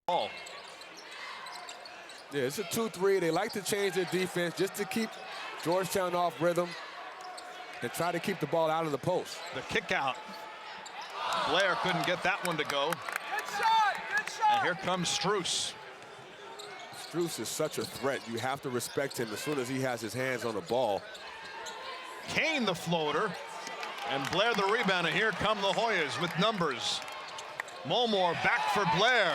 ball. Yeah, it's a 2-3. They like to change their defense just to keep Georgetown off rhythm and try to keep the ball out of the post. The kick out. Blair couldn't get that one to go. Good shot, good shot. And here comes Strus. Strus is such a threat. You have to respect him as soon as he has his hands on the ball. Kane the floater. And Blair the rebound. And here come the Hoyas with numbers. Mulmore back for Blair.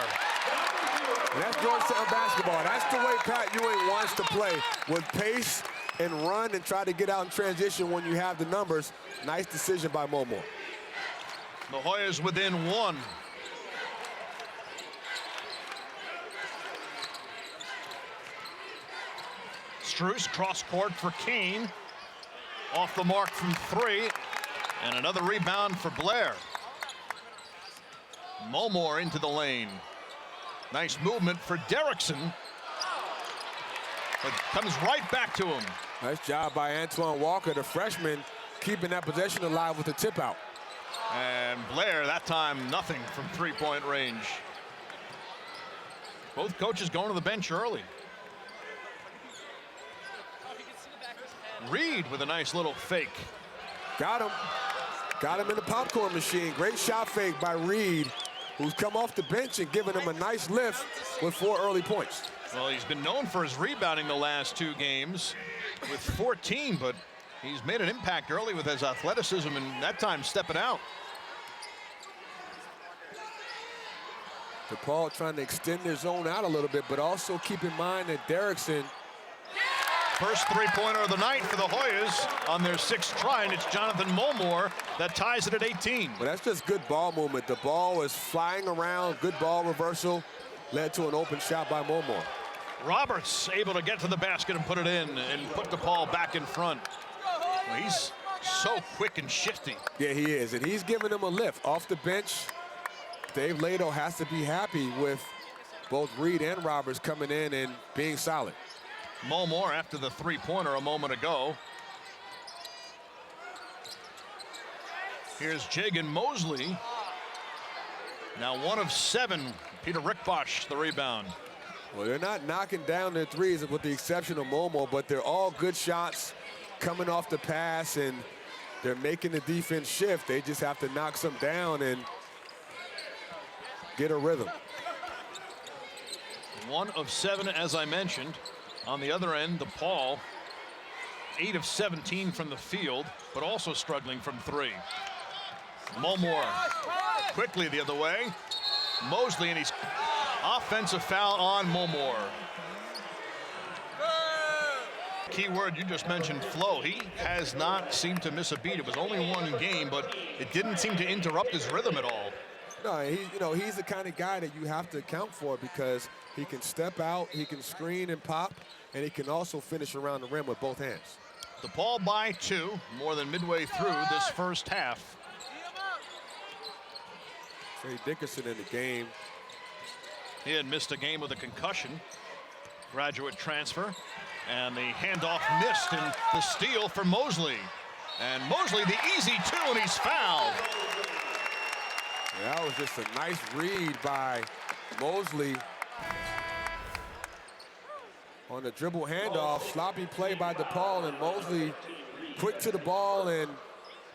And that's Georgetown basketball. That's the way Pat Ewing wants to play, with pace and run and try to get out in transition when you have the numbers. Nice decision by Mulmore. The Hoyas within one. Strus cross court for Kane. Off the mark from three. And another rebound for Blair. Mulmore into the lane. Nice movement for Derrickson. But comes right back to him. Nice job by Antoine Walker, the freshman, keeping that possession alive with the tip out. And Blair, that time, nothing from three-point range. Both coaches going to the bench early. Reed with a nice little fake. Got him. Got him in the popcorn machine. Great shot fake by Reed, who's come off the bench and given him a nice lift with 4 early points. Well, he's been known for his rebounding the last 2 games with 14, but he's made an impact early with his athleticism and that time stepping out. DePaul trying to extend their zone out a little bit, but also keep in mind that Derrickson. First three-pointer of the night for the Hoyas on their 6th try, and it's Jonathan Mulmore that ties it at 18. But that's just good ball movement. The ball was flying around, good ball reversal, led to an open shot by Mulmore. Roberts able to get to the basket and put it in and put DePaul back in front. Well, he's so quick and shifty. Yeah, he is, and he's giving them a lift. Off the bench, Dave Lato has to be happy with both Reed and Roberts coming in and being solid. Mulmore after the three-pointer a moment ago. Here's Jagan Mosley. Now 1 of 7. Peter Rickbosh the rebound. Well, they're not knocking down their threes with the exception of Mulmore, but they're all good shots coming off the pass, and they're making the defense shift. They just have to knock some down and get a rhythm. 1 of 7, as I mentioned. On the other end, DePaul, 8 of 17 from the field, but also struggling from 3. Mulmore quickly the other way. Mosley, and he's offensive foul on Mulmore. Key word you just mentioned, flow. He has not seemed to miss a beat. It was only 1 game, but it didn't seem to interrupt his rhythm at all. No, he's the kind of guy that you have to account for because he can step out, he can screen and pop, and he can also finish around the rim with both hands. DePaul by 2, more than midway through this first half. Trey Dickerson in the game. He had missed a game with a concussion. Graduate transfer. And the handoff missed, and the steal for Mosley. And Mosley the easy 2, and he's fouled. Yeah, that was just a nice read by Mosley. On the dribble handoff, sloppy play by DePaul, and Mosley quick to the ball, and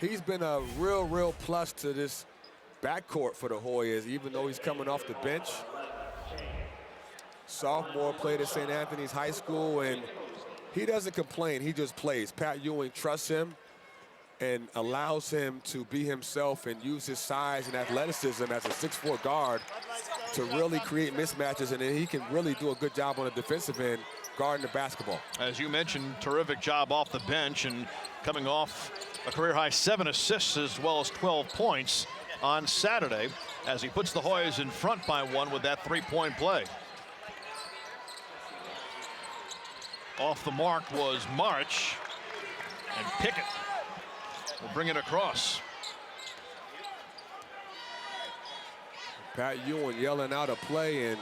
he's been a real plus to this backcourt for the Hoyas, even though he's coming off the bench. Sophomore, played at St. Anthony's High School, and he doesn't complain, he just plays. Pat Ewing trusts him and allows him to be himself and use his size and athleticism as a 6'4" guard to really create mismatches, and then he can really do a good job on the defensive end guarding the basketball. As you mentioned, terrific job off the bench and coming off a career-high 7 assists as well as 12 points on Saturday as he puts the Hoyas in front by 1 with that 3-point play. Off the mark was March, and Pickett will bring it across. Pat Ewing yelling out a play, and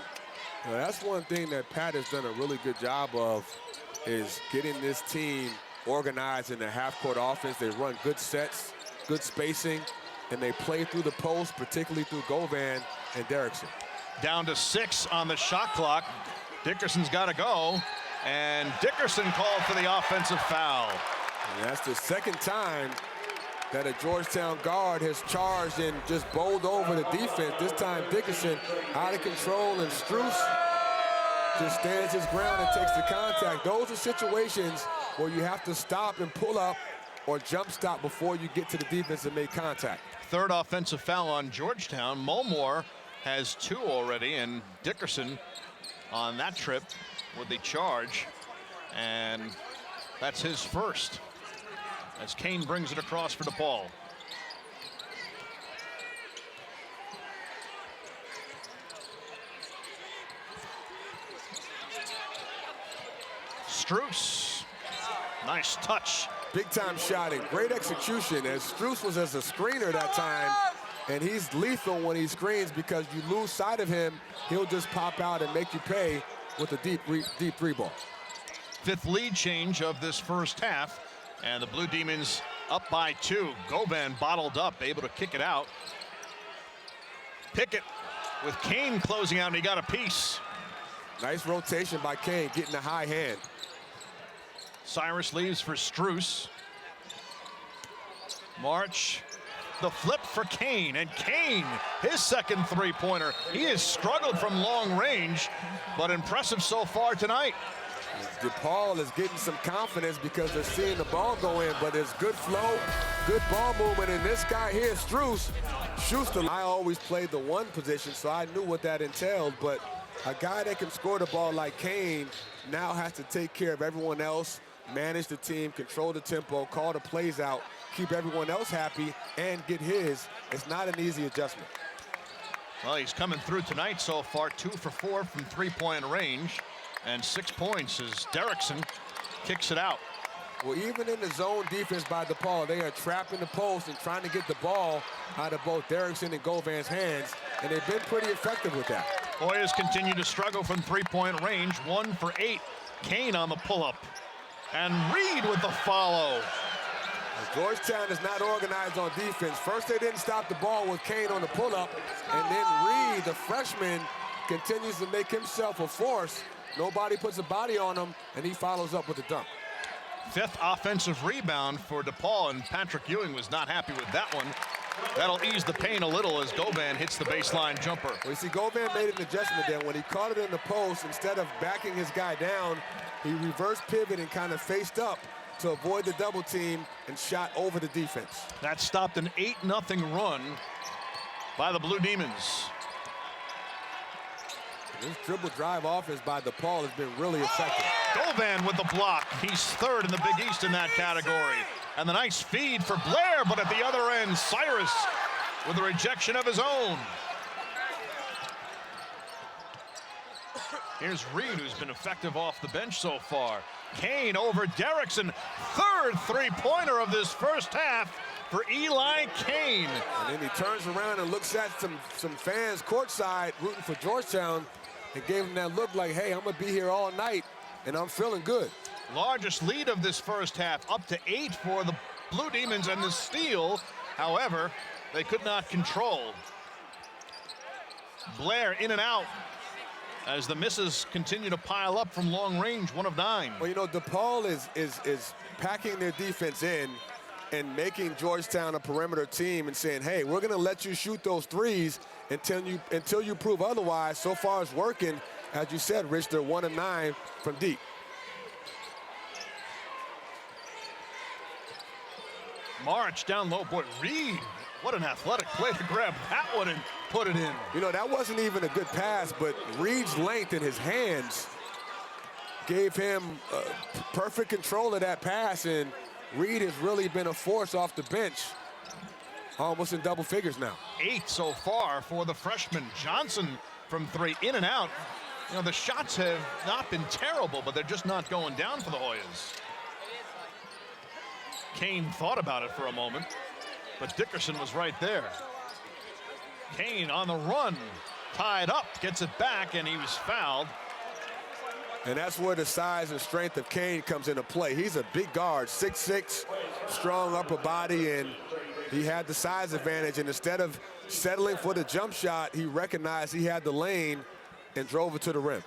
that's one thing that Pat has done a really good job of, is getting this team organized in the half-court offense. They run good sets, good spacing, and they play through the post, particularly through Govan and Derrickson. Down to 6 on the shot clock. Dickerson's got to go, and Dickerson called for the offensive foul. And that's the second time that a Georgetown guard has charged and just bowled over the defense. This time Dickerson out of control, and Strus just stands his ground and takes the contact. Those are situations where you have to stop and pull up or jump stop before you get to the defense and make contact. Third offensive foul on Georgetown. Mulmore has 2 already, and Dickerson on that trip with the charge, and that's his first, as Kane brings it across for DePaul. Strus, nice touch. Big time shot and great execution, as Strus was as a screener that time, and he's lethal when he screens because you lose sight of him, he'll just pop out and make you pay with a deep 3 ball. 5th lead change of this first half, and the Blue Demons up by 2. Govan bottled up, able to kick it out. Pickett with Kane closing out, and he got a piece. Nice rotation by Kane, getting a high hand. Cyrus leaves for Strus. March, the flip for Kane, and Kane, his second 3-pointer. He has struggled from long range, but impressive so far tonight. DePaul is getting some confidence because they're seeing the ball go in, but there's good flow, good ball movement, and this guy here, Strus, shoots the... I always played the 1 position, so I knew what that entailed, but a guy that can score the ball like Kane now has to take care of everyone else, manage the team, control the tempo, call the plays out, keep everyone else happy, and get his. It's not an easy adjustment. Well, he's coming through tonight so far, 2 for 4 from 3-point range, and 6 points as Derrickson kicks it out. Well, even in the zone defense by DePaul, they are trapping the post and trying to get the ball out of both Derrickson and Govan's hands, and they've been pretty effective with that. Hoyas continue to struggle from 3-point range, 1 for 8. Kane on the pull-up, and Reed with the follow. Georgetown is not organized on defense. First, they didn't stop the ball with Kane on the pull-up, and then Reed, the freshman, continues to make himself a force. Nobody puts a body on him, and he follows up with a dunk. 5th offensive rebound for DePaul, and Patrick Ewing was not happy with that one. That'll ease the pain a little as Govan hits the baseline jumper. Well, you see, Govan made an adjustment there. When he caught it in the post, instead of backing his guy down, he reverse pivot and kind of faced up to avoid the double team and shot over the defense. That stopped an 8-0 run by the Blue Demons. This dribble drive offense by DePaul has been really effective. Govan with the block. He's 3rd in the Big East in that category. And the nice feed for Blair, but at the other end, Cyrus with a rejection of his own. Here's Reed, who's been effective off the bench so far. Kane over Derrickson, 3rd 3-pointer of this first half for Eli Kane. And then he turns around and looks at some fans courtside rooting for Georgetown and gave him that look like, hey, I'm gonna be here all night and I'm feeling good. Largest lead of this first half, up to 8 for the Blue Demons, and the steal, however, they could not control. Blair in and out as the misses continue to pile up from long range, 1 of 9. Well, you know, DePaul is packing their defense in and making Georgetown a perimeter team and saying, hey, we're gonna let you shoot those threes until you prove otherwise. So far it's working. As you said, Rich, they're 1 of 9 from deep. March down low, boy, Reed, what an athletic play to grab that one and put it in. You know, that wasn't even a good pass, but Reed's length in his hands gave him perfect control of that pass, and Reed has really been a force off the bench, almost in double figures now. 8 so far for the freshman. Johnson from 3, in and out. You know, the shots have not been terrible, but they're just not going down for the Hoyas. Kane thought about it for a moment, but Dickerson was right there. Kane on the run, tied up, gets it back, and he was fouled. And that's where the size and strength of Kane comes into play. He's a big guard, 6'6", strong upper body, and he had the size advantage. And instead of settling for the jump shot, he recognized he had the lane and drove it to the rim.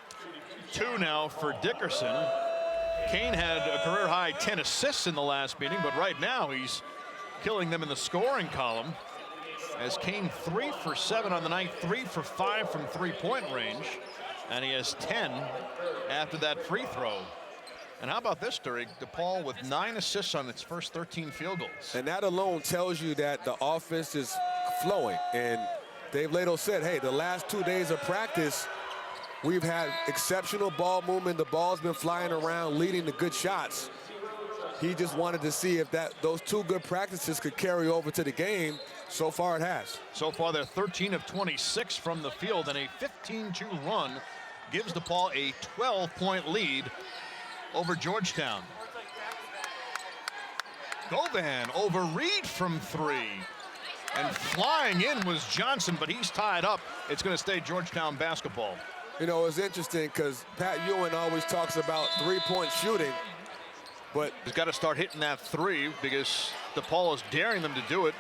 2 now for Dickerson. Kane had a career-high 10 assists in the last meeting, but right now he's killing them in the scoring column. As Kane 3 for 7 on the night, 3 for 5 from three-point range, and he has 10 after that free throw. And how about this, Durig? DePaul with 9 assists on its first 13 field goals. And that alone tells you that the offense is flowing. And Dave Lato said, hey, the last 2 days of practice, we've had exceptional ball movement. The ball's been flying around, leading to good shots. He just wanted to see if those 2 good practices could carry over to the game. So far it has. So far they're 13 of 26 from the field, and a 15-2 run gives DePaul a 12-point lead over Georgetown. Govan over Reed from 3. And flying in was Johnson, but he's tied up. It's going to stay Georgetown basketball. You know, it's interesting because Pat Ewing always talks about three-point shooting, but he's got to start hitting that 3 because DePaul is daring them to do it.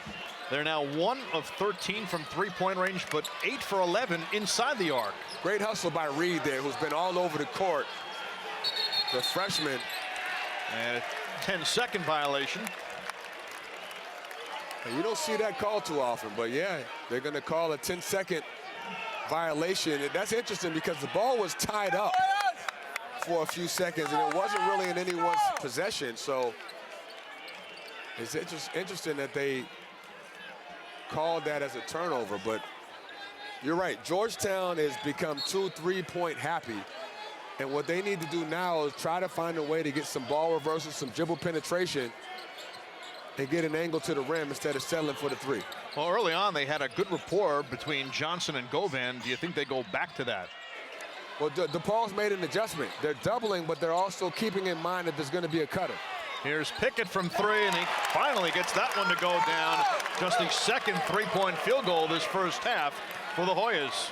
They're now 1 of 13 from three-point range, but 8 for 11 inside the arc. Great hustle by Reed there, who's been all over the court. The freshman. And a 10-second violation. You don't see that call too often, but yeah, they're going to call a 10-second violation. And that's interesting because the ball was tied up for a few seconds, and it wasn't really in anyone's possession. So it's interesting that they called that as a turnover, but you're right. Georgetown has become 2 3-point happy, and what they need to do now is try to find a way to get some ball reversals, some dribble penetration, and get an angle to the rim instead of settling for the 3. Well, early on they had a good rapport between Johnson and Govan. Do you think they go back to that? Well, DePaul's made an adjustment. They're doubling, but they're also keeping in mind that there's going to be a cutter. Here's Pickett from 3, and he finally gets that one to go down. Just the second 3-point field goal this first half for the Hoyas.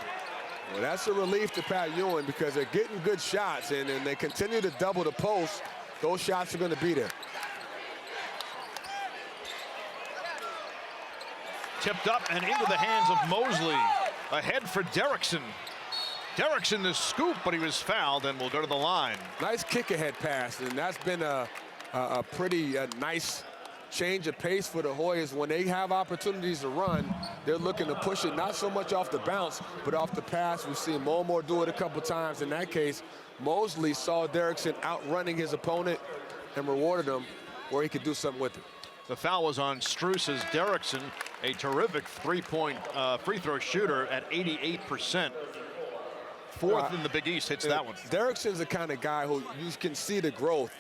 Well, that's a relief to Pat Ewing because they're getting good shots, and they continue to double the post. Those shots are going to be there. Tipped up and into the hands of Mosley. Ahead for Derrickson. Derrickson the scoop, but he was fouled and will go to the line. Nice kick-ahead pass, and that's been a pretty nice change of pace for the Hoyas. When they have opportunities to run, they're looking to push it not so much off the bounce, but off the pass. We've seen Mulmore do it a couple times. In that case, Mosley saw Derrickson outrunning his opponent and rewarded him where he could do something with it. The foul was on Strus as Derrickson, a terrific three-point free throw shooter at 88%. Fourth in the Big East, hits that one. Derrickson's the kind of guy who you can see the growth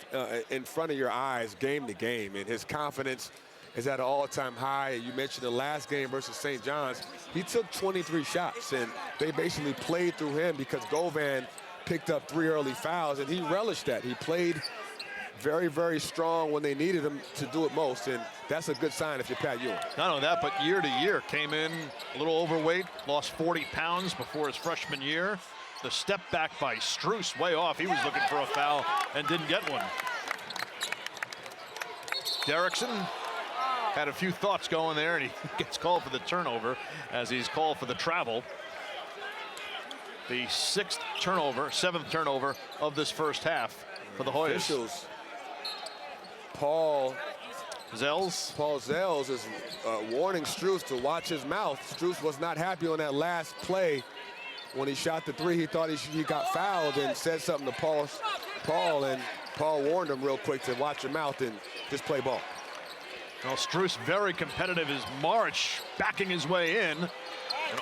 in front of your eyes game to game, and his confidence is at an all-time high. You mentioned the last game versus St. John's. He took 23 shots, and they basically played through him because Govan picked up 3 early fouls, and he relished that. He played very, very strong when they needed him to do it most, and that's a good sign if you're Pat Ewing. Not only that, but year to year, came in a little overweight, lost 40 pounds before his freshman year. The step back by Strus, way off. He was looking for a foul and didn't get one. Derrickson had a few thoughts going there, and he gets called for the turnover as he's called for the travel. The 7th turnover of this first half for the Hoyas. Officials. Paul Zels is warning Strus to watch his mouth. Strus was not happy on that last play. When he shot the 3, he thought he got fouled and said something to Paul, and Paul warned him real quick to watch your mouth and just play ball. Well, Strus very competitive as March backing his way in and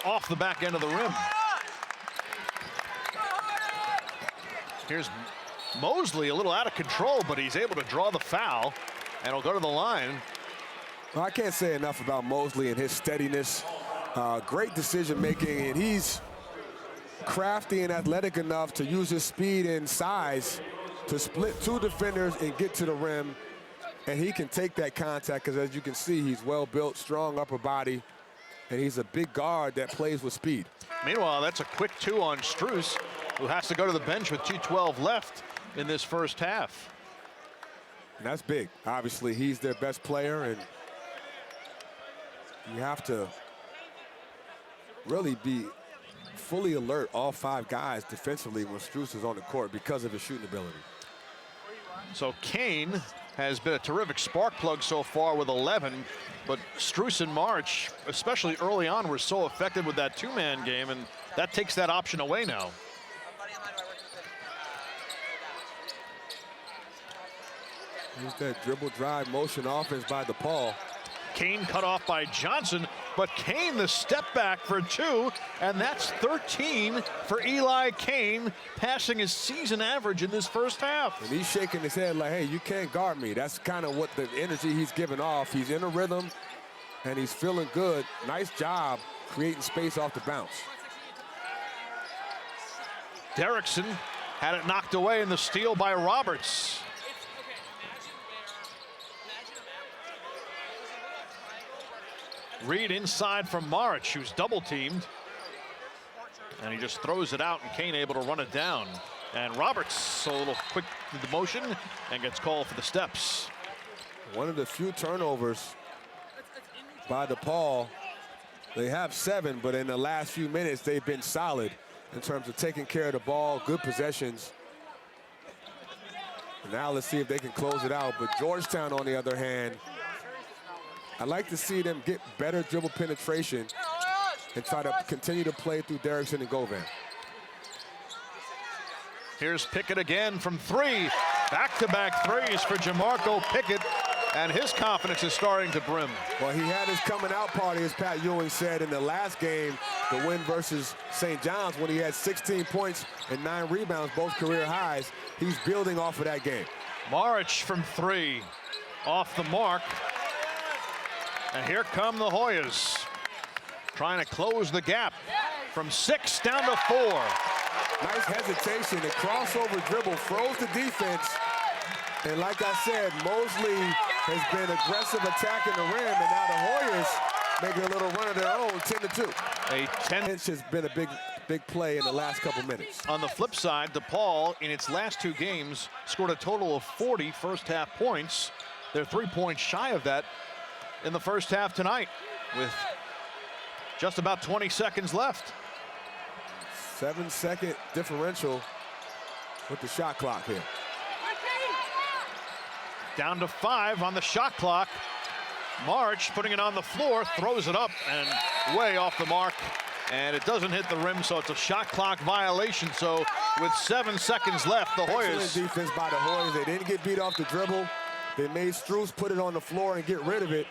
off the back end of the rim. Here's Mosley, a little out of control, but he's able to draw the foul, and he'll go to the line. Well, I can't say enough about Mosley and his steadiness. Great decision making, and he's crafty and athletic enough to use his speed and size to split 2 defenders and get to the rim. And he can take that contact because, as you can see, he's well built, strong upper body, and he's a big guard that plays with speed. Meanwhile, that's a quick 2 on Strus, who has to go to the bench with 2:12 left in this first half. And that's big. Obviously, he's their best player, and you have to really be fully alert, all 5 guys defensively when Strus is on the court because of his shooting ability. So Kane has been a terrific spark plug so far with 11, but Strus and March, especially early on, were so effective with that 2-man game, and that takes that option away now. Here's that dribble drive motion offense by DePaul. Kane cut off by Johnson, but Kane the step back for 2, and that's 13 for Eli Kane, passing his season average in this first half. And he's shaking his head like, hey, you can't guard me. That's kind of what the energy he's giving off. He's in a rhythm, and he's feeling good. Nice job creating space off the bounce. Derrickson had it knocked away in the steal by Roberts. Reed inside from March, who's double teamed. And he just throws it out, and Kane able to run it down. And Roberts a little quick to the motion and gets called for the steps. One of the few turnovers by DePaul. They have 7, but in the last few minutes, they've been solid in terms of taking care of the ball, good possessions. And now let's see if they can close it out. But Georgetown, on the other hand, I'd like to see them get better dribble penetration and try to continue to play through Derrickson and Govan. Here's Pickett again from 3. Back-to-back threes for Jamarco Pickett, and his confidence is starting to brim. Well, he had his coming out party, as Pat Ewing said, in the last game, the win versus St. John's, when he had 16 points and 9 rebounds, both career highs. He's building off of that game. March from 3, off the mark. And here come the Hoyas, trying to close the gap from 6 down to 4. Nice hesitation. The crossover dribble froze the defense. And like I said, Mosley has been aggressive attacking the rim, and now the Hoyas making a little run of their own, 10-2. A 10 has been a big play in the last couple minutes. On the flip side, DePaul, in its last 2 games, scored a total of 40 first-half points. They're 3 points shy of that in the first half tonight, with just about 20 seconds left. 7-second differential with the shot clock here. Down to 5 on the shot clock. March putting it on the floor, throws it up and way off the mark, and it doesn't hit the rim, so it's a shot clock violation. So with 7 seconds left, the Hoyas. Excellent defense by the Hoyas. They didn't get beat off the dribble. They made Strus put it on the floor and get rid of it,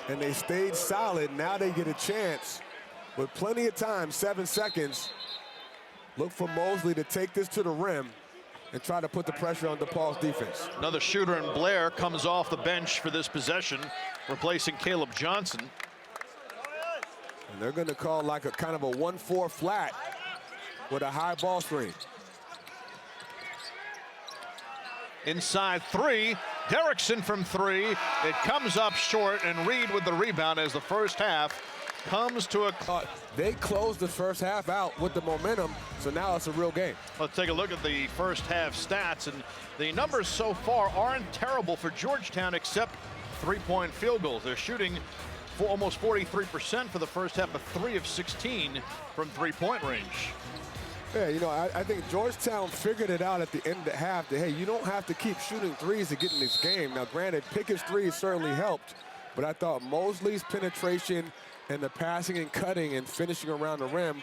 and they stayed solid. Now they get a chance with plenty of time, 7 seconds. Look for Mosley to take this to the rim and try to put the pressure on DePaul's defense. Another shooter in Blair comes off the bench for this possession, replacing Caleb Johnson. And they're going to call like a kind of a 1-4 flat with a high ball screen. Inside 3, Derrickson from 3. It comes up short, and Reed with the rebound as the first half comes to a... They closed the first half out with the momentum, so now it's a real game. Let's take a look at the first half stats, and the numbers so far aren't terrible for Georgetown, except 3-point field goals. They're shooting for almost 43% for the first half, but 3 of 16 from 3-point range. Yeah, you know, I think Georgetown figured it out at the end of the half that, hey, you don't have to keep shooting threes to get in this game. Now, granted, Pickett's threes certainly helped, but I thought Mosley's penetration and the passing and cutting and finishing around the rim,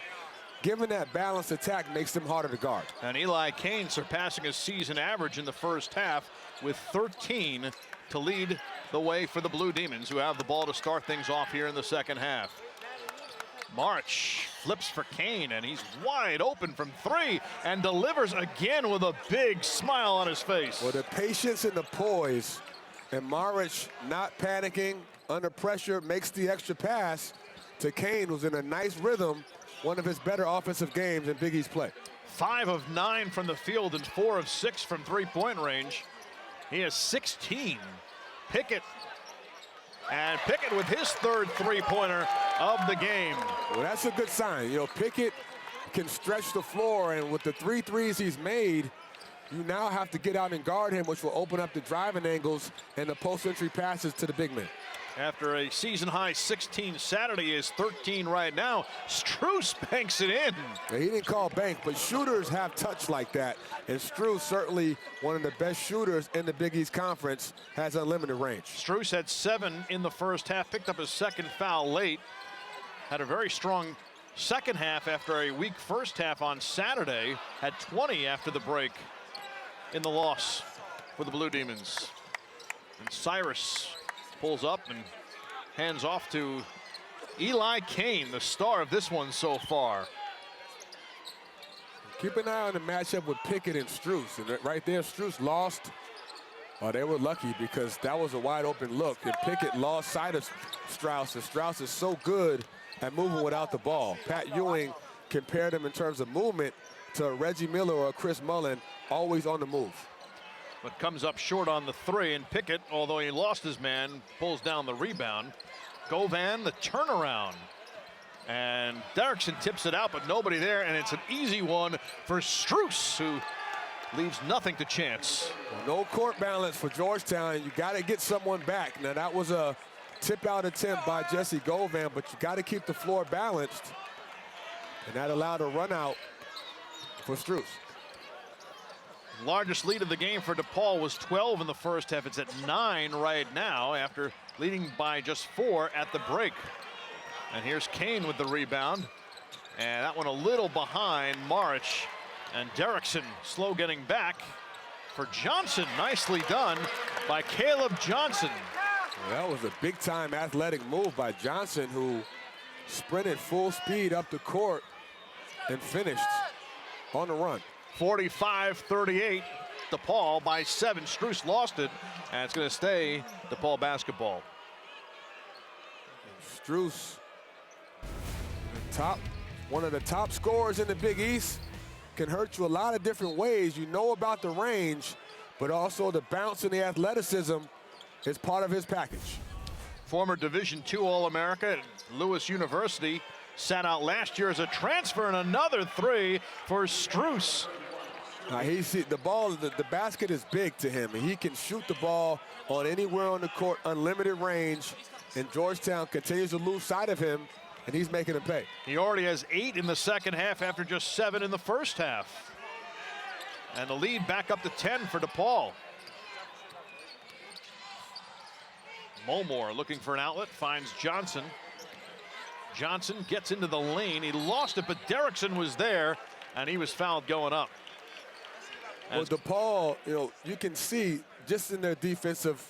given that balanced attack, makes them harder to guard. And Eli Kane surpassing his season average in the first half with 13 to lead the way for the Blue Demons, who have the ball to start things off here in the second half. March flips for Kane, and he's wide open from 3 and delivers again with a big smile on his face. Well, the patience and the poise, and Marich not panicking under pressure, makes the extra pass to Kane, who's in a nice rhythm, one of his better offensive games in Big East play. 5 of 9 from the field and 4 of 6 from 3-point range. He has 16. Pickett. And Pickett with his 3rd 3-pointer of the game. Well, that's a good sign. You know, Pickett can stretch the floor, and with the 3 threes he's made, you now have to get out and guard him, which will open up the driving angles and the post-entry passes to the big man. After a season-high 16, Saturday is 13 right now. Strus banks it in. Now, he didn't call bank, but shooters have touch like that. And Strus, certainly one of the best shooters in the Big East Conference, has unlimited range. Strus had 7 in the first half, picked up his second foul late. Had a very strong second half after a weak first half on Saturday. Had 20 after the break in the loss for the Blue Demons. And Cyrus pulls up and hands off to Eli Kane, the star of this one so far. Keep an eye on the matchup with Pickett and Strus. And right there, Strus lost. Oh, they were lucky because that was a wide open look. And Pickett lost sight of Strus. And Strus is so good at moving without the ball. Pat Ewing compared him in terms of movement to Reggie Miller or Chris Mullin, always on the move. But comes up short on the 3, and Pickett, although he lost his man, pulls down the rebound. Govan, the turnaround. And Derrickson tips it out, but nobody there, and it's an easy one for Strus, who leaves nothing to chance. Well, no court balance for Georgetown. You got to get someone back. Now, that was a tip-out attempt by Jesse Govan, but you got to keep the floor balanced. And that allowed a run out for Strus. Largest lead of the game for DePaul was 12 in the first half. It's at 9 right now after leading by just 4 at the break. And here's Kane with the rebound. And that one a little behind Marich. And Derrickson slow getting back for Johnson. Nicely done by Caleb Johnson. Well, that was a big-time athletic move by Johnson, who sprinted full speed up the court and finished on the run. 45-38, DePaul by 7. Strus lost it, and it's going to stay DePaul basketball. Strus, one of the top scorers in the Big East, can hurt you a lot of different ways. You know about the range, but also the bounce and the athleticism is part of his package. Former Division II All-America at Lewis University, sat out last year as a transfer, and another 3 for Strus. The basket is big to him, and he can shoot the ball on anywhere on the court, unlimited range, and Georgetown continues to lose sight of him, and he's making them pay. He already has 8 in the second half after just 7 in the first half. And the lead back up to 10 for DePaul. Mulmore looking for an outlet, finds Johnson. Johnson gets into the lane. He lost it, but Derrickson was there, and he was fouled going up. Well, DePaul, you can see just in their defensive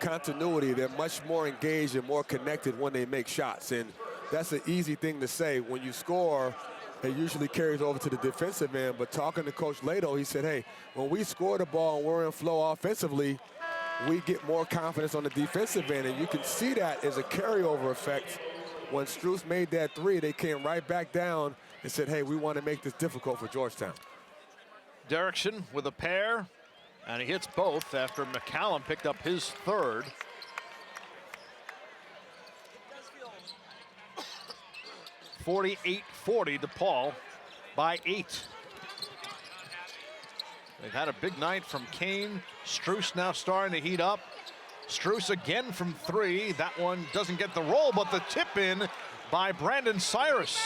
continuity, they're much more engaged and more connected when they make shots. And that's an easy thing to say. When you score, it usually carries over to the defensive end. But talking to Coach Lato, he said, hey, when we score the ball and we're in flow offensively, we get more confidence on the defensive end. And you can see that as a carryover effect. When Strus made that 3, they came right back down and said, hey, we want to make this difficult for Georgetown. Derrickson with a pair, and he hits both after McCallum picked up his 3rd. (48-40) DePaul by 8. They've had a big night from Kane. Strus now starting to heat up. Strus again from 3. That one doesn't get the roll, but the tip in by Brandon Cyrus.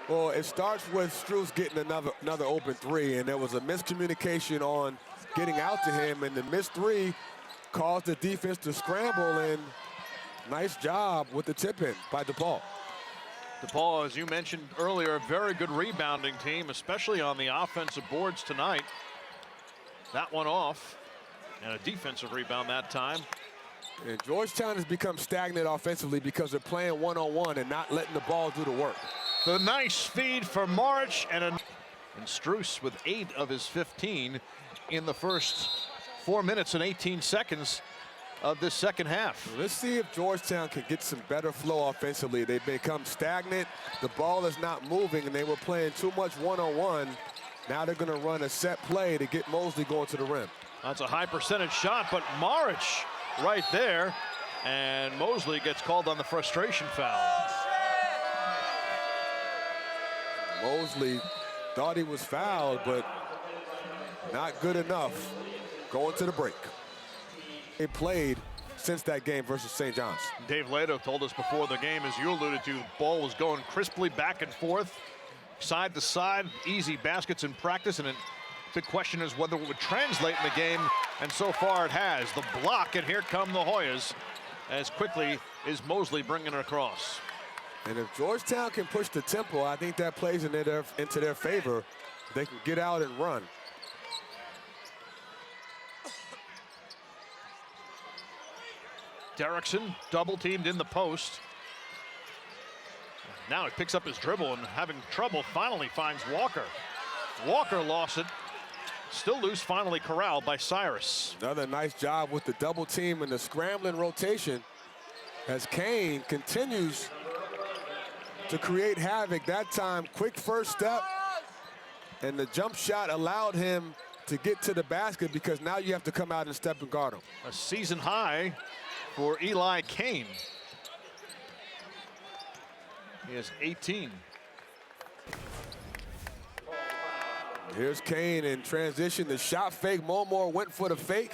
Well, it starts with Strus getting another open 3, and there was a miscommunication on getting out to him, and the missed 3 caused the defense to scramble, and nice job with the tip-in by DePaul. DePaul, as you mentioned earlier, a very good rebounding team, especially on the offensive boards tonight. That one off, and a defensive rebound that time. And Georgetown has become stagnant offensively because they're playing one-on-one and not letting the ball do the work. The nice feed for Marich, and Strus with 8 of his 15 in the first 4 minutes and 18 seconds of this second half. Let's see if Georgetown can get some better flow offensively. They've become stagnant. The ball is not moving, and they were playing too much one-on-one. Now they're going to run a set play to get Mosley going to the rim. That's a high percentage shot, but Marich right there, and Mosley gets called on the frustration foul. Mosley thought he was fouled, but Not good enough going to the break. They played since that game versus St. John's. Dave Leto told us before the game, as you alluded to, the ball was going crisply back and forth, side to side, easy baskets in practice, and the question is whether it would translate in the game, and so far it has. The block, and here come the Hoyas. As quickly is Mosley bringing it across. And if Georgetown can push the tempo, I think that plays into their favor. They can get out and run. Derrickson double teamed in the post. Now he picks up his dribble and having trouble finally finds Walker. Walker lost it. Still loose, finally corralled by Cyrus. Another nice job with the double team and the scrambling rotation as Kane continues to create havoc. That time, quick first step, and the jump shot allowed him to get to the basket because now you have to come out and step and guard him. A season high for Eli Kane. He has 18. Here's Kane in transition. The shot fake. Momore went for the fake.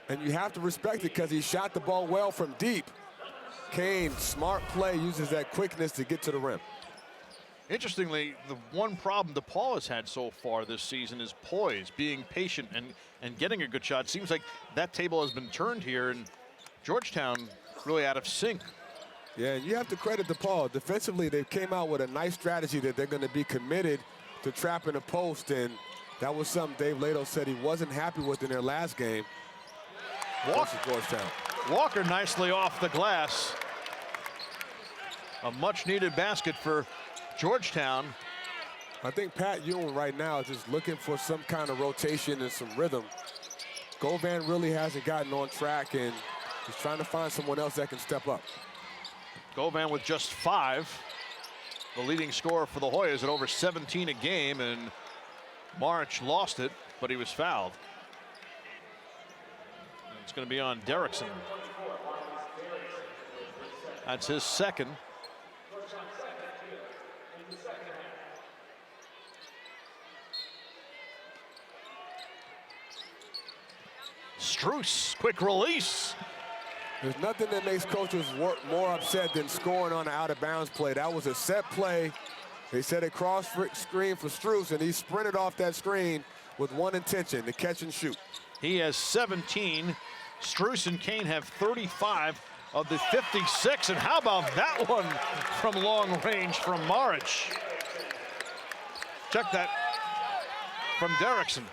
And you have to respect it because he shot the ball well from deep. Kane, smart play, uses that quickness to get to the rim. Interestingly, the one problem DePaul has had so far this season is poise, being patient and getting a good shot. Seems like that table has been turned here, and Georgetown really out of sync. Yeah, and you have to credit DePaul. Defensively, they came out with a nice strategy that they're going to be committed to trapping the post, and that was something Dave Leto said he wasn't happy with in their last game. Walker nicely off the glass. A much-needed basket for Georgetown. I think Pat Ewing right now is just looking for some kind of rotation and some rhythm. Govan really hasn't gotten on track, and he's trying to find someone else that can step up. Govan with just 5. The leading scorer for the Hoyas at over 17 a game, and March lost it, but he was fouled. It's going to be on Derrickson. That's his second. Strus, quick release. There's nothing that makes coaches more upset than scoring on an out-of-bounds play. That was a set play. They set a cross screen for Strus, and he sprinted off that screen with one intention, to catch and shoot. He has 17. Strus and Kane have 35 of the 56. And how about that one from long range from March? Check that from Derrickson.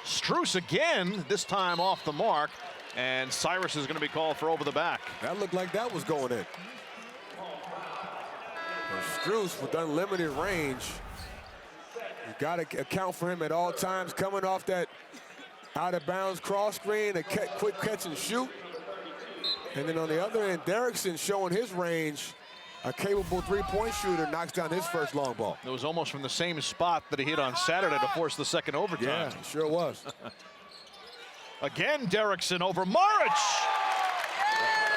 Strus again, this time off the mark, and Cyrus is going to be called for over the back. That looked like that was going in. Strus with unlimited range. You got to account for him at all times, coming off that out-of-bounds cross screen, a quick catch and shoot. And then on the other end, Derrickson showing his range. A capable three-point shooter knocks down his first long ball. It was almost from the same spot that he hit on Saturday to force the second overtime. Yeah, sure was. Again, Derrickson over March.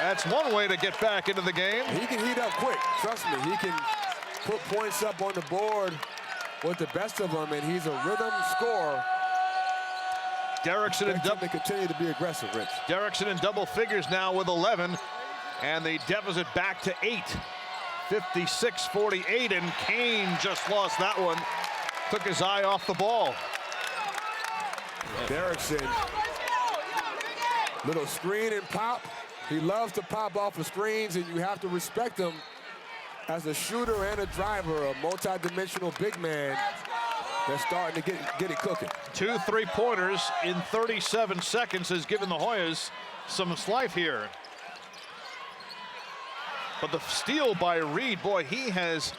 That's one way to get back into the game. He can heat up quick. Trust me, he can put points up on the board with the best of them, and he's a rhythm scorer. Derrickson and continue to be aggressive, Rich. Derrickson in double figures now with 11, and the deficit back to 8. 56-48, and Kane just lost that one. Took his eye off the ball. Derrickson, little screen and pop. He loves to pop off of screens, and you have to respect him as a shooter and a driver, a multi-dimensional big man that's starting to get it cooking. 2 3-pointers in 37 seconds has given the Hoyas some life here. But the steal by Reed, boy, he has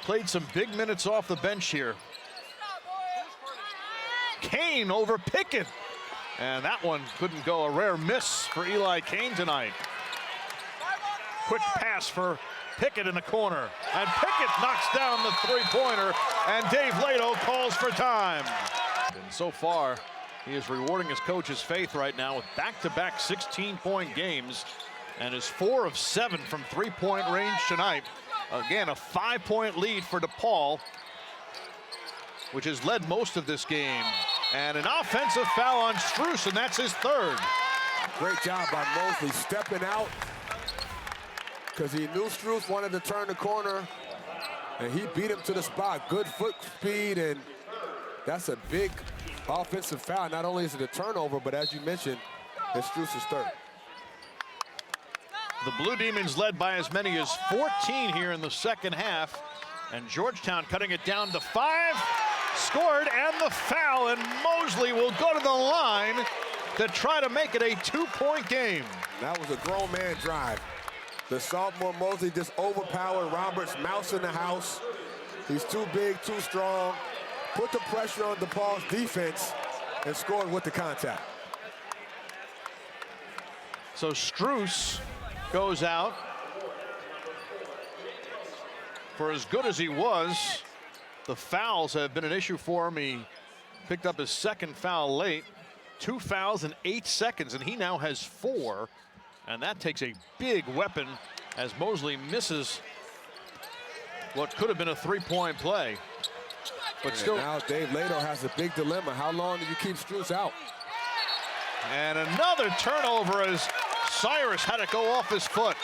played some big minutes off the bench here. Kane over Pickett. And that one couldn't go. A rare miss for Eli Kane tonight. Quick pass for Pickett in the corner. And Pickett knocks down the three-pointer. And Dave Leto calls for time. And so far, He is rewarding his coach's faith right now with back-to-back 16-point games and is 4 of 7 from three-point range tonight. Again, a 5-point lead for DePaul, which has led most of this game. And an offensive foul on Strus, and that's his third. Great job by Mosley stepping out because he knew Strus wanted to turn the corner, and he beat him to the spot. Good foot speed, and that's a big offensive foul. Not only is it a turnover, but as you mentioned, it's Strus' third. The Blue Demons led by as many as 14 here in the second half, and Georgetown cutting it down to 5. Scored, and the foul, and Mosley will go to the line to try to make it a 2-point game. That was a grown man drive. The sophomore Mosley just overpowered Roberts, mouse in the house. He's too big, too strong. Put the pressure on DePaul's defense and scored with the contact. So Strus goes out. For as good as he was, the fouls have been an issue for him. He picked up his second foul late. 2 fouls in 8 seconds, and he now has 4. And that takes a big weapon as Mosley misses what could have been a 3-point play. But still, now Dave Lato has a big dilemma. How long do you keep Strus out? And another turnover as Cyrus had to go off his foot.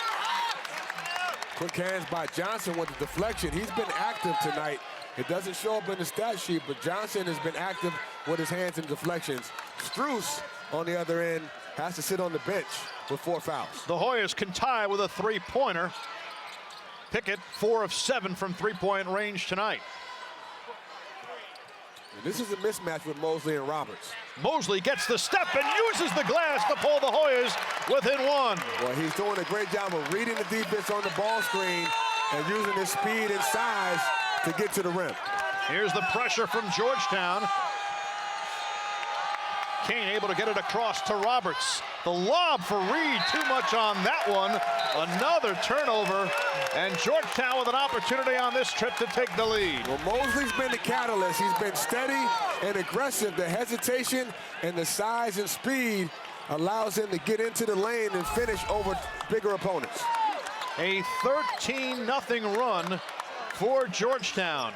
Quick hands by Johnson with the deflection. He's been active tonight. It doesn't show up in the stat sheet, but Johnson has been active with his hands and deflections. Strus, on the other end, has to sit on the bench with 4 fouls. The Hoyas can tie with a 3-pointer. Pickett 4 of 7 from 3-point range tonight. And this is a mismatch with Mosley and Roberts. Mosley gets the step and uses the glass to pull the Hoyas within 1. Well, he's doing a great job of reading the defense on the ball screen and using his speed and size to get to the rim. Here's the pressure from Georgetown. Kane able to get it across to Roberts. The lob for Reed, too much on that one. Another turnover, and Georgetown with an opportunity on this trip to take the lead. Well, Mosley's been the catalyst. He's been steady and aggressive. The hesitation and the size and speed allows him to get into the lane and finish over bigger opponents. A 13-0 run for Georgetown.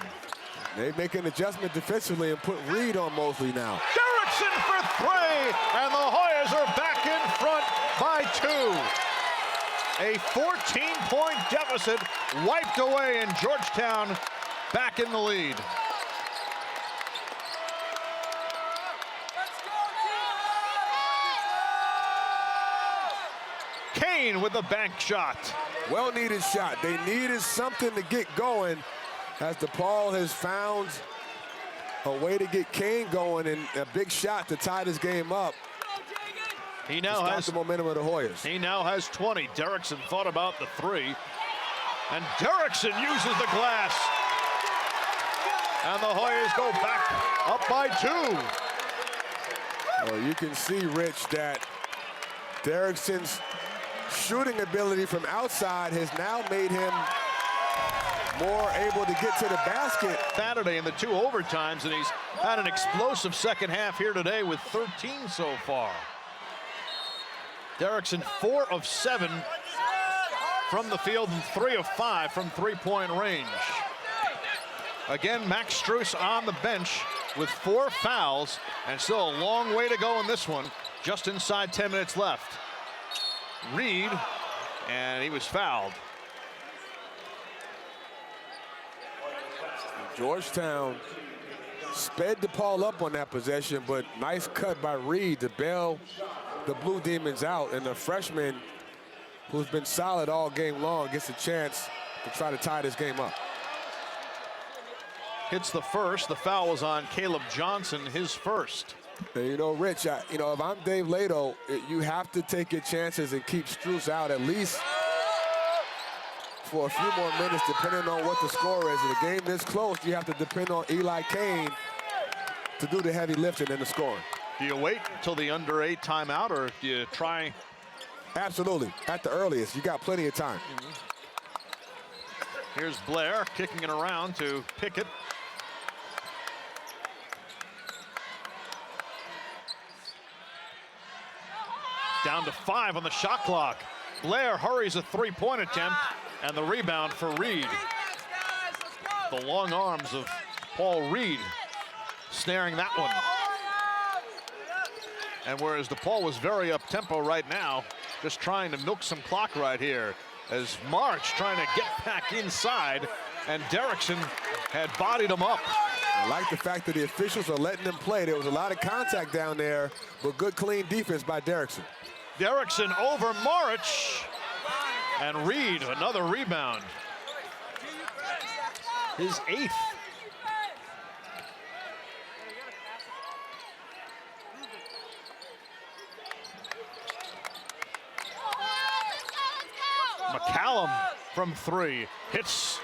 They make an adjustment defensively and put Reed on Mosley now. Derrickson for 3, and the Hoyas are back in front by 2. A 14-point deficit wiped away, and Georgetown back in the lead. Kane with the bank shot. Well-needed shot. They needed something to get going as DePaul has found a way to get Kane going, and a big shot to tie this game up. He now has the momentum of the Hoyas. He now has 20. Derrickson thought about the 3, and Derrickson uses the glass. And the Hoyas go back up by 2. Well, you can see, Rich, that Derrickson's shooting ability from outside has now made him more able to get to the basket. Saturday in the 2 overtimes, and he's had an explosive second half here today with 13 so far. Derrickson 4 of 7 from the field and 3 of 5 from 3-point range. Again, Max Strus on the bench with 4 fouls, and still a long way to go in this one. Just inside 10 minutes left. Reed, and he was fouled. Georgetown sped DePaul up on that possession, but nice cut by Reed to bail the Blue Demons out, and the freshman, who's been solid all game long, gets a chance to try to tie this game up. Hits the first. The foul was on Caleb Johnson, his first. And you know, Rich, if I'm Dave Lato, you have to take your chances and keep Strus out at least for a few more minutes, depending on what the score is. In a game this close, you have to depend on Eli Kane to do the heavy lifting and the scoring. Do you wait until the under 8 timeout, or do you try? Absolutely, at the earliest. You got plenty of time. Here's Blair kicking it around to Pickett. Down to 5 on the shot clock. Blair hurries a three-point attempt, and the rebound for Reed. The long arms of Paul Reed snaring that one. And whereas DePaul was very up-tempo right now, just trying to milk some clock right here, as March trying to get back inside, and Derrickson had bodied him up. I like the fact that the officials are letting them play. There was a lot of contact down there, but good, clean defense by Derrickson. Derrickson over March, and Reed, another rebound. His 8th. McCallum from 3 hits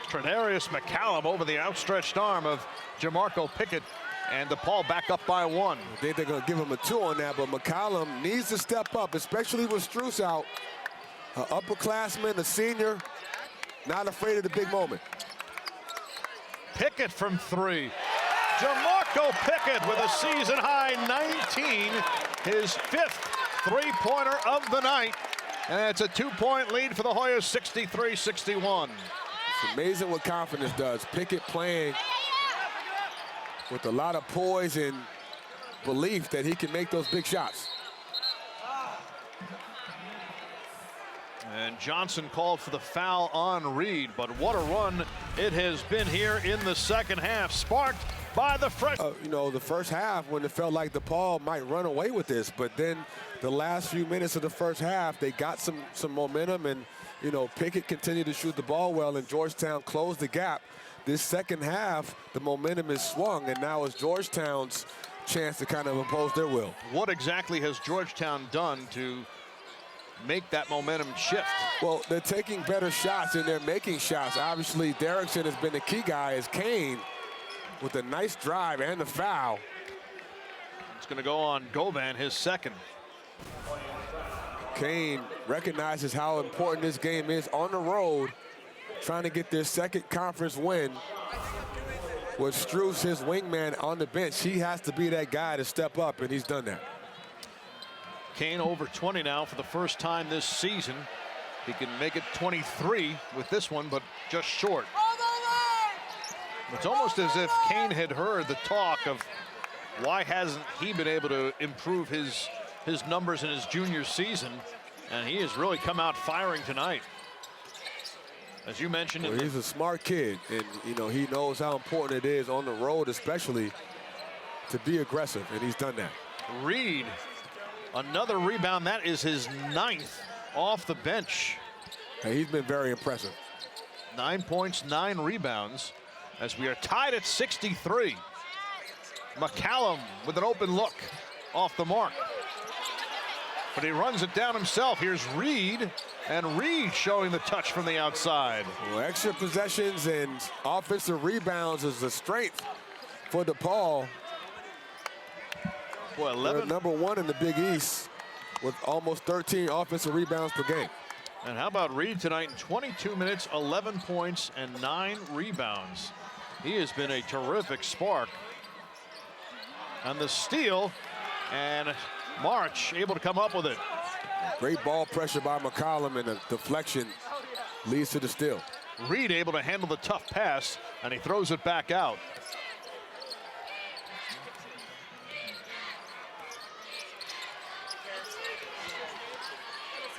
Trenarius McCallum over the outstretched arm of Jamarco Pickett, and DePaul back up by 1. I think they're going to give him a 2 on that, but McCallum needs to step up, especially with Strus out. An upperclassman, a senior, not afraid of the big moment. Pickett from 3. Jamarco Pickett with a season-high 19, his 5th three-pointer of the night. And it's a 2-point lead for the Hoyas, 63-61. It's amazing what confidence does. Pickett playing with a lot of poise and belief that he can make those big shots. And Johnson called for the foul on Reed, but what a run it has been here in the second half, sparked by the freshman. You know, the first half when it felt like DePaul might run away with this, but then the last few minutes of the first half, they got some momentum, and, you know, Pickett continued to shoot the ball well, and Georgetown closed the gap. This second half, the momentum is swung, and now it's Georgetown's chance to kind of impose their will. What exactly has Georgetown done to make that momentum shift? Well, they're taking better shots and they're making shots. Obviously, Derrickson has been the key guy as Kane with a nice drive and the foul. It's going to go on Govan, his 2nd. Kane recognizes how important this game is on the road, trying to get their 2nd conference win. With Strus, his wingman, on the bench, he has to be that guy to step up, and he's done that. Kane over 20 now for the first time this season. He can make it 23 with this one, but just short. It's almost as if Kane had heard the talk of why hasn't he been able to improve his numbers in his junior season, and he has really come out firing tonight. As you mentioned, well, he's a smart kid, and you know he knows how important it is on the road, especially to be aggressive, and he's done that. Reed, another rebound. That is his 9th off the bench. Hey, he's been very impressive. 9 points, 9 rebounds, as we are tied at 63. McCallum with an open look off the mark, but he runs it down himself. Here's Reed, and Reed showing the touch from the outside. Well, extra possessions and offensive rebounds is a strength for DePaul. Boy, 11. They're #1 in the Big East with almost 13 offensive rebounds per game. And how about Reed tonight in 22 minutes, 11 points and 9 rebounds. He has been a terrific spark. And the steal, and March able to come up with it. Great ball pressure by McCallum, and a deflection leads to the steal. Reed able to handle the tough pass, and he throws it back out.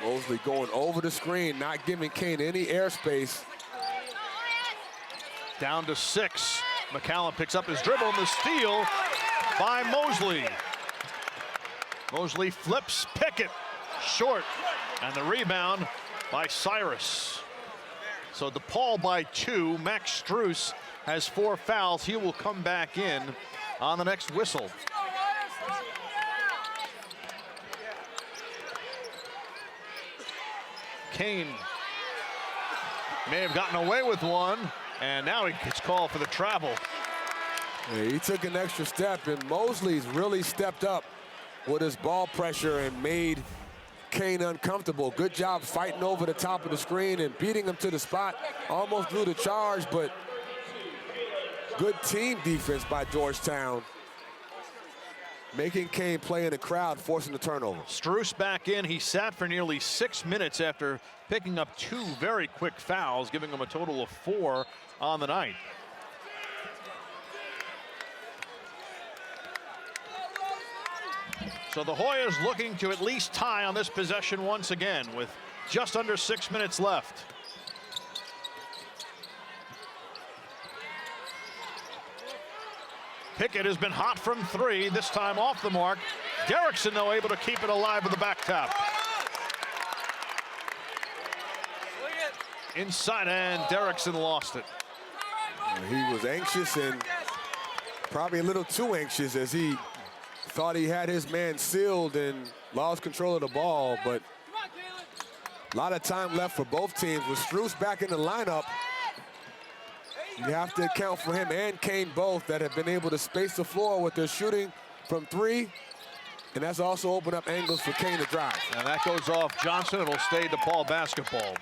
Mosley going over the screen, not giving Kane any airspace. Down to 6. McCallum picks up his dribble, and the steal by Mosley. Mosley flips Pickett short, and the rebound by Cyrus. So DePaul by 2. Max Strus has 4 fouls. He will come back in on the next whistle. Kane may have gotten away with one, and now he gets called for the travel. Yeah, he took an extra step, and Mosley's really stepped up with his ball pressure and made Kane uncomfortable. Good job fighting over the top of the screen and beating him to the spot. Almost drew the charge, but good team defense by Georgetown. making Kane play in the crowd, forcing the turnover. Strus back in. He sat for nearly 6 minutes after picking up 2 very quick fouls, giving him a total of 4 on the night. So the Hoyas looking to at least tie on this possession once again with just under 6 minutes left. Pickett has been hot from 3, this time off the mark. Derrickson, though, able to keep it alive with the back tap. Inside, and Derrickson lost it. He was anxious, and probably a little too anxious, as he thought he had his man sealed and lost control of the ball. But a lot of time left for both teams. With Strus back in the lineup, you have to account for him and Kane both that have been able to space the floor with their shooting from 3. And that's also opened up angles for Kane to drive. And that goes off Johnson. It'll stay DePaul basketball.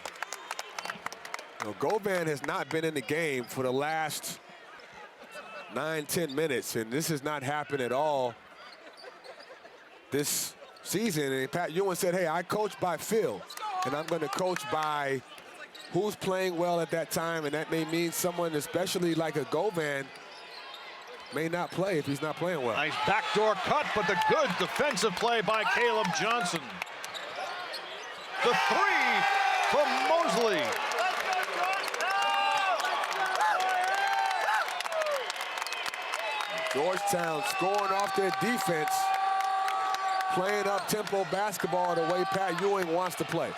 Well, Govan has not been in the game for the last 9-10 minutes, and this has not happened at all this season. And Pat Ewing said, hey, I coach by feel, and I'm going to coach by who's playing well at that time, and that may mean someone, especially like a Govan, may not play if he's not playing well. Nice backdoor cut, but the good defensive play by Caleb Johnson. The 3 from Mosley. Georgetown scoring off their defense, playing up-tempo basketball the way Pat Ewing wants to play.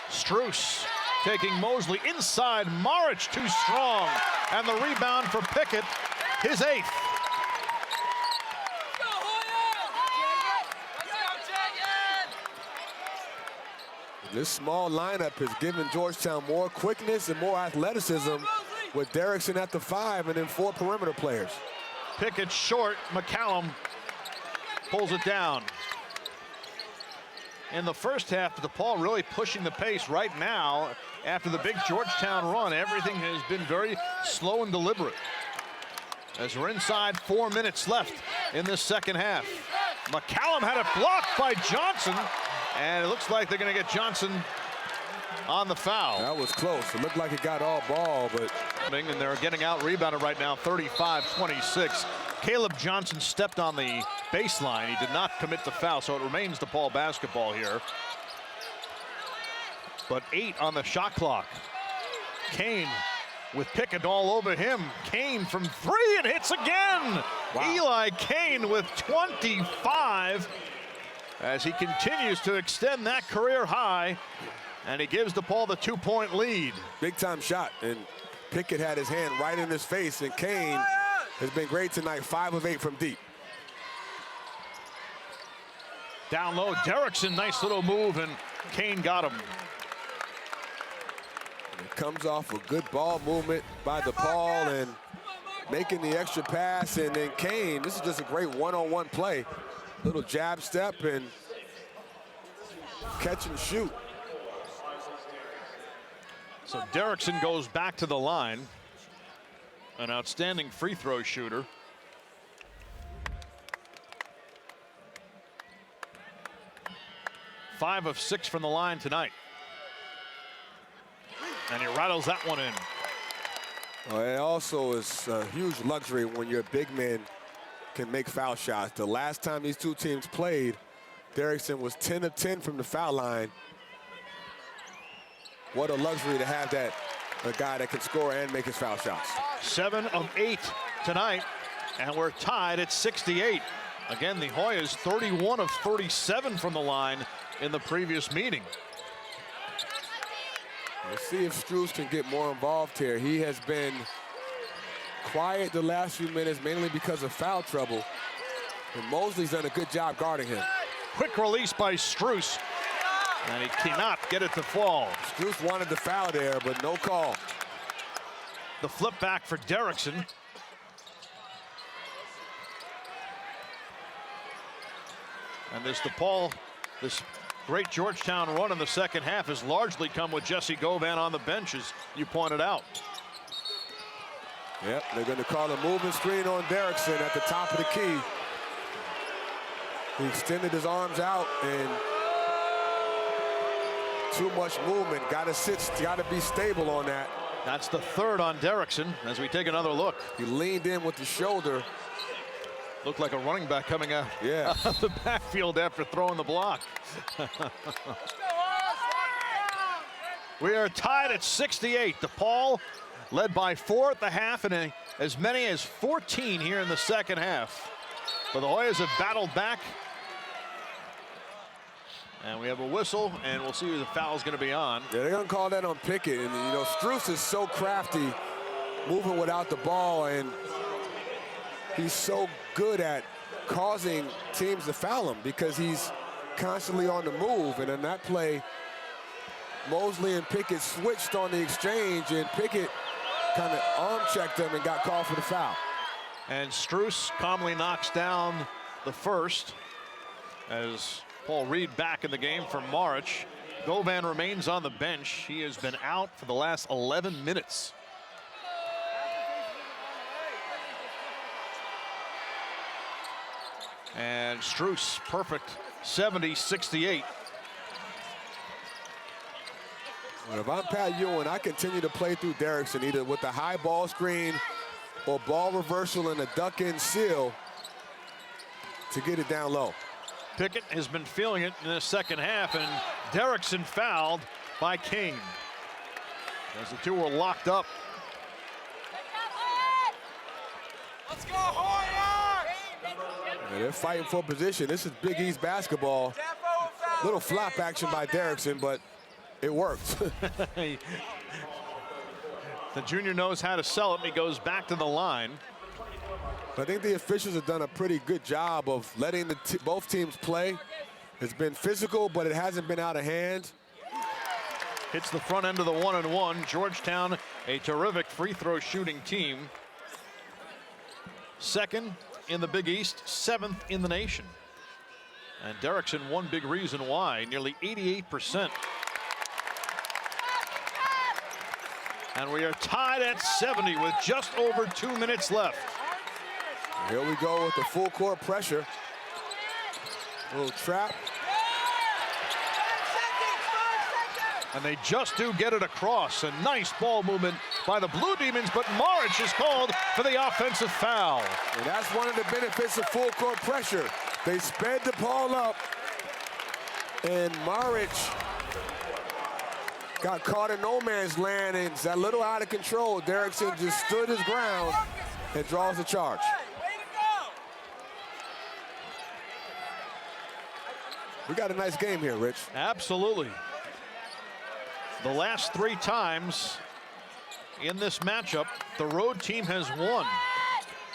Strus taking Mosley inside. Maric too strong. And the rebound for Pickett, his 8th. This small lineup has given Georgetown more quickness and more athleticism, with Derrickson at the 5 and then 4 perimeter players. Pickett short. McCallum pulls it down. In the first half, DePaul really pushing the pace. Right now, after the big Georgetown run, everything has been very slow and deliberate. As we're inside 4 minutes left in this second half. McCallum had it blocked by Johnson, and it looks like they're going to get Johnson on the foul. That was close. It looked like it got all ball, but... And they're getting out rebounded right now, 35-26. Caleb Johnson stepped on the baseline. He did not commit the foul, so it remains DePaul basketball here. But 8 on the shot clock. Kane with Pickett all over him. Kane from 3 and hits again. Wow. Eli Kane with 25 as he continues to extend that career high, and he gives DePaul the 2-point lead. Big time shot, and Pickett had his hand right in his face, and Kane has been great tonight, 5 of 8 from deep. Down low, Derrickson, nice little move, and Kane got him. It comes off a good ball movement by DePaul and making the extra pass, and then Kane, this is just a great one-on-one play. Little jab step and catch and shoot. So Derrickson goes back to the line. An outstanding free throw shooter. Five of 6 from the line tonight. And he rattles that one in. Well, it also is a huge luxury when your big man can make foul shots. The last time these two teams played, Derrickson was 10 of 10 from the foul line. What a luxury to have that, a guy that can score and make his foul shots. 7 of 8 tonight, and we're tied at 68. Again, the Hoyas 31 of 37 from the line in the previous meeting. Let's see if Strus can get more involved here. He has been quiet the last few minutes, mainly because of foul trouble. And Mosley's done a good job guarding him. Quick release by Strus, and he cannot get it to fall. Strus wanted the foul there, but no call. The flip back for Derrickson. And this DePaul, this great Georgetown run in the second half has largely come with Jesse Govan on the bench, as you pointed out. Yep, they're going to call a movement screen on Derrickson at the top of the key. He extended his arms out and too much movement. Got to sit, got to be stable on that. That's the third on Derrickson as we take another look. He leaned in with the shoulder. Looked like a running back coming out of the backfield after throwing the block. We are tied at 68. DePaul led by 4 at the half and as many as 14 here in the second half. But the Hoyas have battled back. And we have a whistle, and we'll see who the foul's going to be on. Yeah, they're going to call that on Pickett. And, you know, Strus is so crafty moving without the ball, and he's so good at causing teams to foul him because he's constantly on the move. And in that play, Mosley and Pickett switched on the exchange, and Pickett kind of arm checked him and got called for the foul. And Strus calmly knocks down the first as Paul Reed back in the game for March. Govan remains on the bench. He has been out for the last 11 minutes. And Strus, perfect 70-68. Well, if I'm Pat Ewing, I continue to play through Derrickson either with the high ball screen or ball reversal and a duck-in seal to get it down low. Pickett has been feeling it in the second half, and Derrickson fouled by King as the two were locked up. Let's go, Hoyas! And they're fighting for position. This is Big East basketball. Little flop action by Derrickson, but it worked. The junior knows how to sell it, and he goes back to the line. I think the officials have done a pretty good job of letting both teams play. It's been physical, but it hasn't been out of hand. Hits the front end of the 1-and-1. Georgetown, a terrific free throw shooting team. Second in the Big East, 7th in the nation. And Derrickson, one big reason why, nearly 88%. And we are tied at 70 with just over 2 minutes left. Here we go with the full court pressure. Little trap. And they just do get it across. A nice ball movement by the Blue Demons, but Maric is called for the offensive foul. And that's one of the benefits of full court pressure. They sped DePaul up, and Maric got caught in no man's land, and it's a little out of control. Derrickson just stood his ground and draws the charge. We got a nice game here, Rich. Absolutely. The last 3 times in this matchup, the road team has won,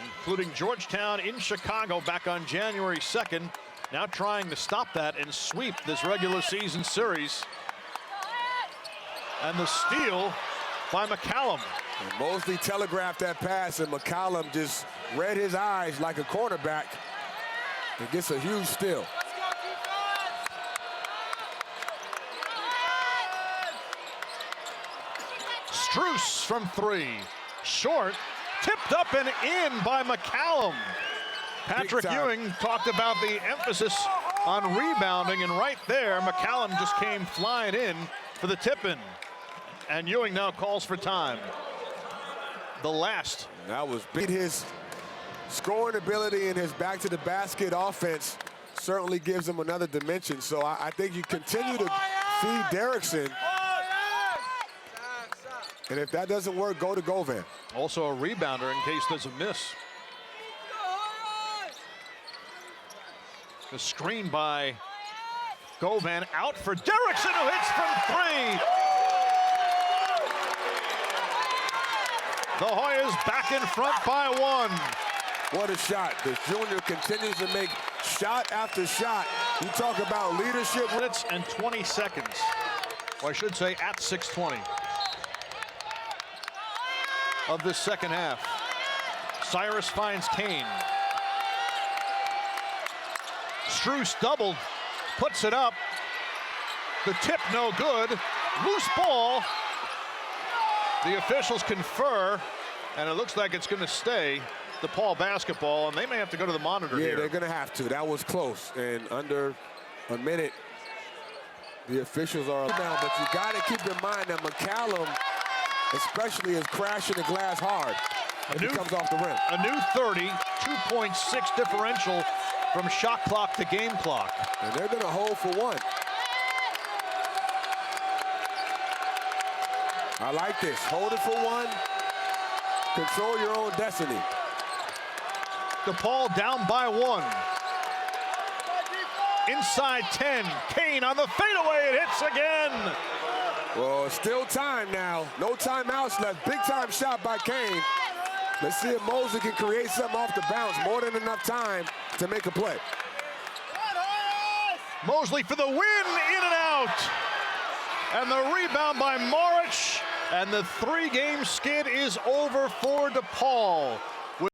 including Georgetown in Chicago back on January 2nd, now trying to stop that and sweep this regular season series. And the steal by McCallum. And Mosley telegraphed that pass, and McCallum just read his eyes like a cornerback and gets a huge steal. Strus from 3. Short, tipped up and in by McCallum. Patrick Ewing talked about the emphasis on rebounding, and right there, McCallum just came flying in for the tip-in. And Ewing now calls for time. The last. That was big. His scoring ability and his back-to-the-basket offense certainly gives him another dimension. So I think you continue to feed Derrickson. And if that doesn't work, go to Govan. Also a rebounder in case there's a miss. The screen by Govan out for Derrickson, who hits from 3. The Hoyas back in front by 1. What a shot. The junior continues to make shot after shot. You talk about leadership. Minutes and 20 seconds. Or I should say at 6:20 of this second half. Cyrus finds Kane. Strus doubled, puts it up, The tip no good. Loose ball. The officials confer, and it looks like it's going to stay DePaul basketball, and they may have to go to the monitor here. Yeah, they're going to have to. That was close. And under a minute, the officials are down. But you got to keep in mind that McCallum, especially, is crashing the glass hard as he comes off the rim. A new 30, 2.6 differential from shot clock to game clock. And they're going to hold for one. I like this. Hold it for one. Control your own destiny. DePaul down by 1. Inside 10. Kane on the fadeaway. It hits again. Well, it's still time now. No timeouts left. Big time shot by Kane. Let's see if Mosley can create something off the bounce. More than enough time to make a play. Mosley for the win. In and out. And the rebound by Maric. And the 3-game skid is over for DePaul.